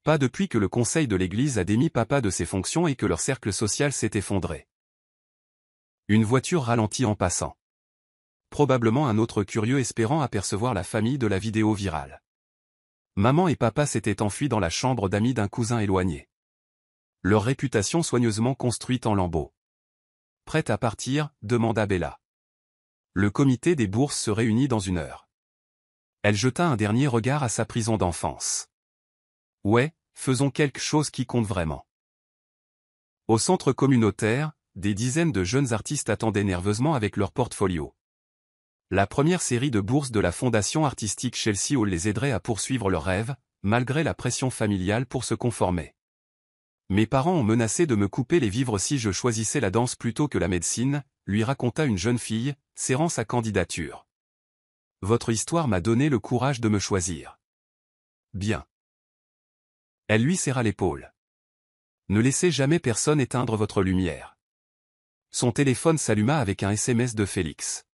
Pas depuis que le conseil de l'église a démis papa de ses fonctions et que leur cercle social s'est effondré. Une voiture ralentit en passant. Probablement un autre curieux espérant apercevoir la famille de la vidéo virale. Maman et papa s'étaient enfuis dans la chambre d'amis d'un cousin éloigné. Leur réputation soigneusement construite en lambeaux. Prête à partir, demanda Bella. Le comité des bourses se réunit dans une heure. Elle jeta un dernier regard à sa prison d'enfance. Ouais, faisons quelque chose qui compte vraiment. Au centre communautaire, des dizaines de jeunes artistes attendaient nerveusement avec leur portfolio. La première série de bourses de la fondation artistique Chelsea Hall les aiderait à poursuivre leurs rêves, malgré la pression familiale pour se conformer. Mes parents ont menacé de me couper les vivres si je choisissais la danse plutôt que la médecine, lui raconta une jeune fille, serrant sa candidature. Votre histoire m'a donné le courage de me choisir. Bien. Elle lui serra l'épaule. Ne laissez jamais personne éteindre votre lumière. Son téléphone s'alluma avec un SMS de Félix.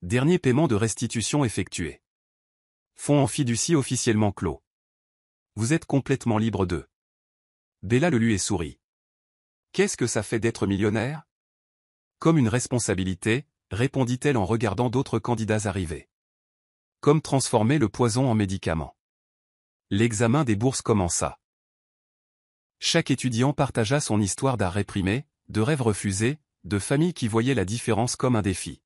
Dernier paiement de restitution effectué. Fonds en fiducie officiellement clos. Vous êtes complètement libre d'eux. Bella le lut et sourit. Qu'est-ce que ça fait d'être millionnaire? Comme une responsabilité, répondit-elle en regardant d'autres candidats arriver. Comme transformer le poison en médicament. L'examen des bourses commença. Chaque étudiant partagea son histoire d'art réprimé, de rêves refusés, de familles qui voyaient la différence comme un défi.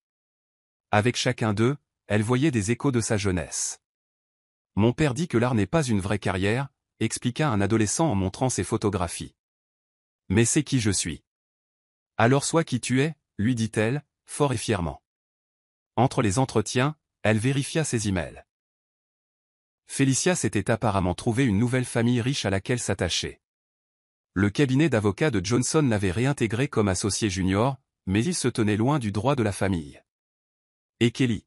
Avec chacun d'eux, elle voyait des échos de sa jeunesse. Mon père dit que l'art n'est pas une vraie carrière, expliqua un adolescent en montrant ses photographies. Mais c'est qui je suis. Alors sois qui tu es, lui dit-elle, fort et fièrement. Entre les entretiens, elle vérifia ses emails. Félicia s'était apparemment trouvé une nouvelle famille riche à laquelle s'attacher. Le cabinet d'avocats de Johnson l'avait réintégré comme associé junior, mais il se tenait loin du droit de la famille. Et Kelly?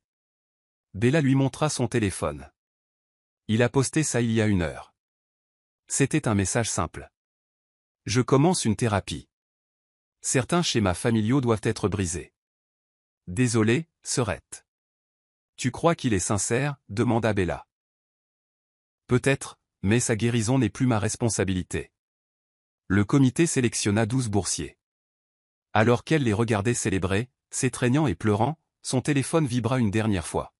Bella lui montra son téléphone. Il a posté ça il y a 1 heure. C'était un message simple. Je commence une thérapie. Certains schémas familiaux doivent être brisés. Désolé, Serette. Tu crois qu'il est sincère? Demanda Bella. Peut-être, mais sa guérison n'est plus ma responsabilité. Le comité sélectionna 12 boursiers. Alors qu'elle les regardait célébrer, s'étreignant et pleurant, son téléphone vibra une dernière fois.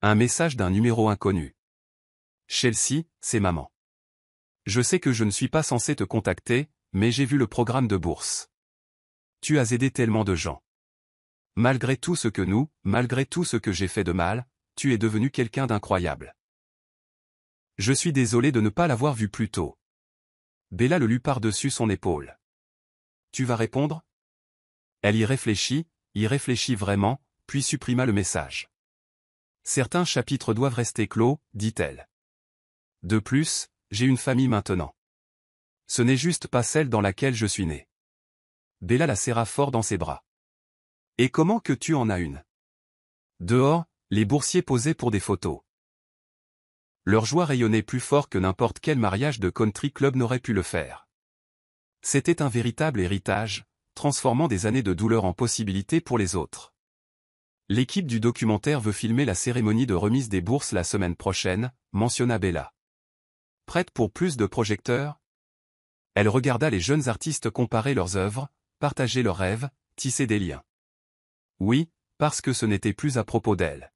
Un message d'un numéro inconnu. Chelsea, c'est maman. Je sais que je ne suis pas censé te contacter, mais j'ai vu le programme de bourse. Tu as aidé tellement de gens. Malgré tout ce que j'ai fait de mal, tu es devenu quelqu'un d'incroyable. Je suis désolé de ne pas l'avoir vu plus tôt. Bella le lut par-dessus son épaule. Tu vas répondre? Elle y réfléchit vraiment, puis supprima le message. Certains chapitres doivent rester clos, dit-elle. De plus, j'ai une famille maintenant. Ce n'est juste pas celle dans laquelle je suis né. Bella la serra fort dans ses bras. Et comment que tu en as une? Dehors, les boursiers posaient pour des photos. Leur joie rayonnait plus fort que n'importe quel mariage de country club n'aurait pu le faire. C'était un véritable héritage, transformant des années de douleur en possibilités pour les autres. L'équipe du documentaire veut filmer la cérémonie de remise des bourses la semaine prochaine, mentionna Bella. Prête pour plus de projecteurs? Elle regarda les jeunes artistes comparer leurs œuvres, partager leurs rêves, tisser des liens. Oui, parce que ce n'était plus à propos d'elle.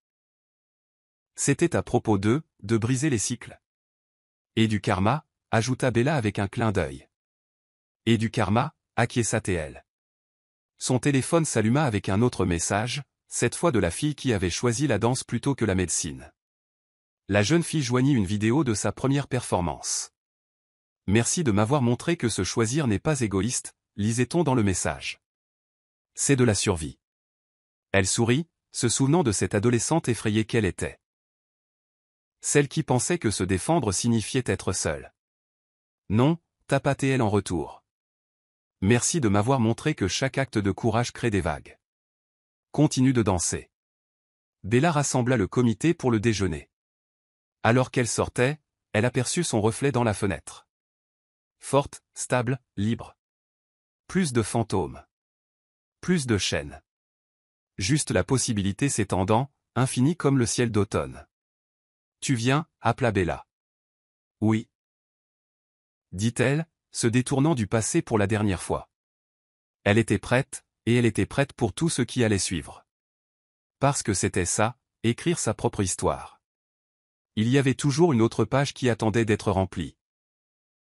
C'était à propos d'eux, de briser les cycles. Et du karma, ajouta Bella avec un clin d'œil. Et du karma, acquiesça T.L. Son téléphone s'alluma avec un autre message, cette fois de la fille qui avait choisi la danse plutôt que la médecine. La jeune fille joignit une vidéo de sa première performance. Merci de m'avoir montré que se choisir n'est pas égoïste, lisait-on dans le message. C'est de la survie. Elle sourit, se souvenant de cette adolescente effrayée qu'elle était. Celle qui pensait que se défendre signifiait être seule. Non, tapatait-elle en retour. Merci de m'avoir montré que chaque acte de courage crée des vagues. Continue de danser. Bella rassembla le comité pour le déjeuner. Alors qu'elle sortait, elle aperçut son reflet dans la fenêtre. Forte, stable, libre. Plus de fantômes. Plus de chaînes. Juste la possibilité s'étendant, infinie comme le ciel d'automne. Tu viens, appela Bella. Oui. Dit-elle, se détournant du passé pour la dernière fois. Elle était prête, et elle était prête pour tout ce qui allait suivre. Parce que c'était ça, écrire sa propre histoire. Il y avait toujours une autre page qui attendait d'être remplie.